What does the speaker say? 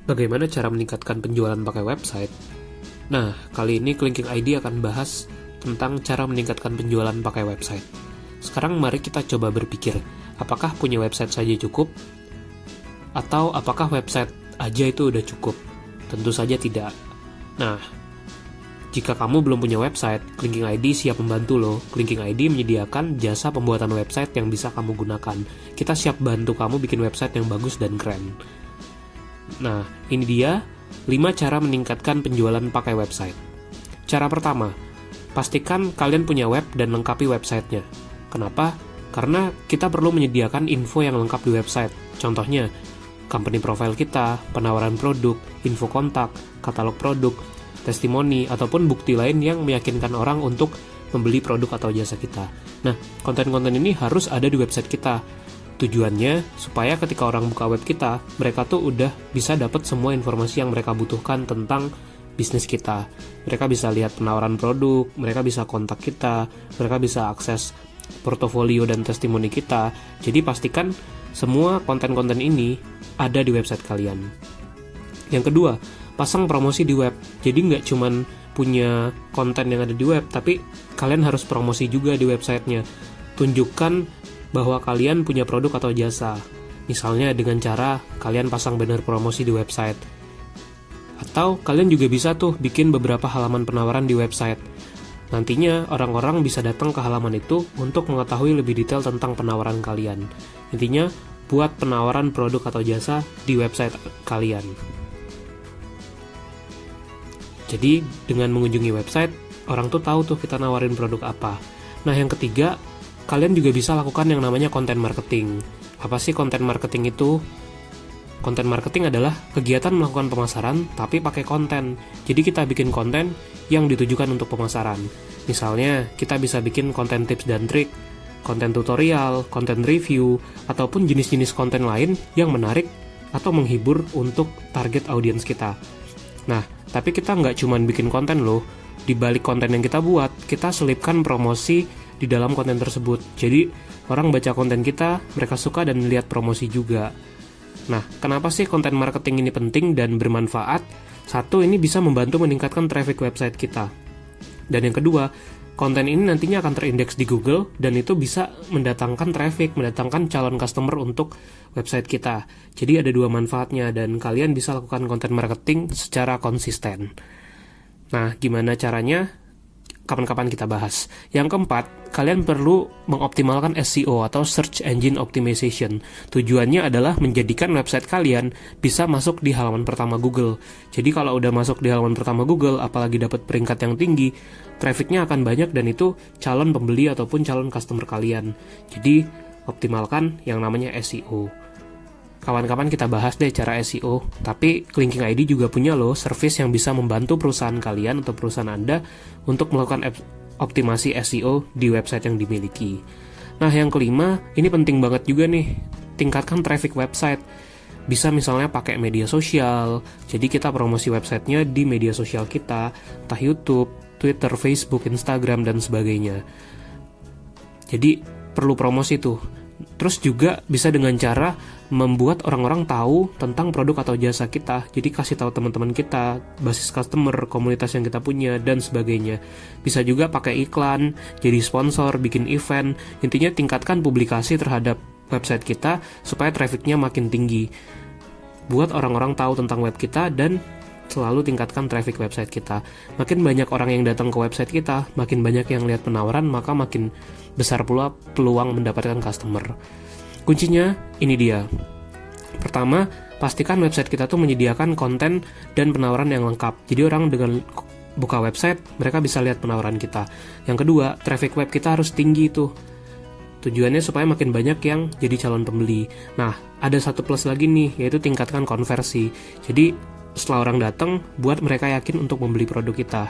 Bagaimana cara meningkatkan penjualan pakai website? Nah, kali ini Clinking ID akan bahas tentang cara meningkatkan penjualan pakai website. Sekarang mari kita coba berpikir, apakah punya website saja cukup? Atau apakah website aja itu udah cukup? Tentu saja tidak. Nah, jika kamu belum punya website, Clinking ID siap membantu loh. Clinking ID menyediakan jasa pembuatan website yang bisa kamu gunakan. Kita siap bantu kamu bikin website yang bagus dan keren. Nah, ini dia 5 cara meningkatkan penjualan pakai website. Cara pertama, pastikan kalian punya web dan lengkapi websitenya. Kenapa? Karena kita perlu menyediakan info yang lengkap di website. Contohnya, company profile kita, penawaran produk, info kontak, katalog produk, testimoni, ataupun bukti lain yang meyakinkan orang untuk membeli produk atau jasa kita. Nah, konten-konten ini harus ada di website kita. Tujuannya supaya ketika orang buka web kita, mereka tuh udah bisa dapat semua informasi yang mereka butuhkan tentang bisnis kita. Mereka bisa lihat penawaran produk, mereka bisa kontak kita, mereka bisa akses portofolio dan testimoni kita. Jadi pastikan semua konten-konten ini ada di website kalian. Yang kedua, pasang promosi di web. Jadi nggak cuman punya konten yang ada di web, tapi kalian harus promosi juga di websitenya. Tunjukkan bahwa kalian punya produk atau jasa. Misalnya dengan cara kalian pasang banner promosi di website. Atau kalian juga bisa tuh bikin beberapa halaman penawaran di website. Nantinya orang-orang bisa datang ke halaman itu untuk mengetahui lebih detail tentang penawaran kalian. Intinya, buat penawaran produk atau jasa di website kalian. Jadi, dengan mengunjungi website, orang tuh tahu tuh kita nawarin produk apa. Nah, yang ketiga, kalian juga bisa lakukan yang namanya content marketing. Apa sih content marketing itu? Content marketing adalah kegiatan melakukan pemasaran tapi pakai konten. Jadi kita bikin konten yang ditujukan untuk pemasaran. Misalnya, kita bisa bikin konten tips dan trik, konten tutorial, konten review, ataupun jenis-jenis konten lain yang menarik atau menghibur untuk target audiens kita. Nah, tapi kita nggak cuma bikin konten loh. Di balik konten yang kita buat, kita selipkan promosi di dalam konten tersebut. Jadi, orang baca konten kita, mereka suka dan lihat promosi juga. Nah, kenapa sih konten marketing ini penting dan bermanfaat? Satu, ini bisa membantu meningkatkan traffic website kita. Dan yang kedua, konten ini nantinya akan terindeks di Google dan itu bisa mendatangkan traffic, mendatangkan calon customer untuk website kita. Jadi ada 2 manfaatnya dan kalian bisa lakukan konten marketing secara konsisten. Nah, gimana caranya? Kapan-kapan kita bahas. Yang keempat, kalian perlu mengoptimalkan SEO atau Search Engine Optimization. Tujuannya adalah menjadikan website kalian bisa masuk di halaman pertama Google. Jadi kalau udah masuk di halaman pertama Google, apalagi dapat peringkat yang tinggi, trafficnya akan banyak dan itu calon pembeli ataupun calon customer kalian. Jadi optimalkan yang namanya SEO. Kawan-kawan kita bahas deh cara SEO, tapi Clinking ID juga punya loh service yang bisa membantu perusahaan kalian atau perusahaan Anda untuk melakukan optimasi SEO di website yang dimiliki. Nah, yang kelima, ini penting banget juga nih, tingkatkan traffic website. Bisa misalnya pakai media sosial, jadi kita promosi websitenya di media sosial kita, entah YouTube, Twitter, Facebook, Instagram, dan sebagainya. Jadi perlu promosi tuh. Terus juga bisa dengan cara membuat orang-orang tahu tentang produk atau jasa kita. Jadi kasih tahu teman-teman kita, basis customer, komunitas yang kita punya, dan sebagainya. Bisa juga pakai iklan, jadi sponsor, bikin event. Intinya tingkatkan publikasi terhadap website kita supaya trafficnya makin tinggi. Buat orang-orang tahu tentang web kita dan selalu tingkatkan traffic website kita. Makin banyak orang yang datang ke website kita, makin banyak yang lihat penawaran, maka makin besar pula peluang mendapatkan customer. Kuncinya ini dia. Pertama, pastikan website kita tuh menyediakan konten dan penawaran yang lengkap. Jadi orang dengan buka website, mereka bisa lihat penawaran kita. Yang kedua, traffic web kita harus tinggi tuh. Tujuannya supaya makin banyak yang jadi calon pembeli. Nah, ada satu plus lagi nih, yaitu tingkatkan konversi. Jadi setelah orang datang, buat mereka yakin untuk membeli produk kita.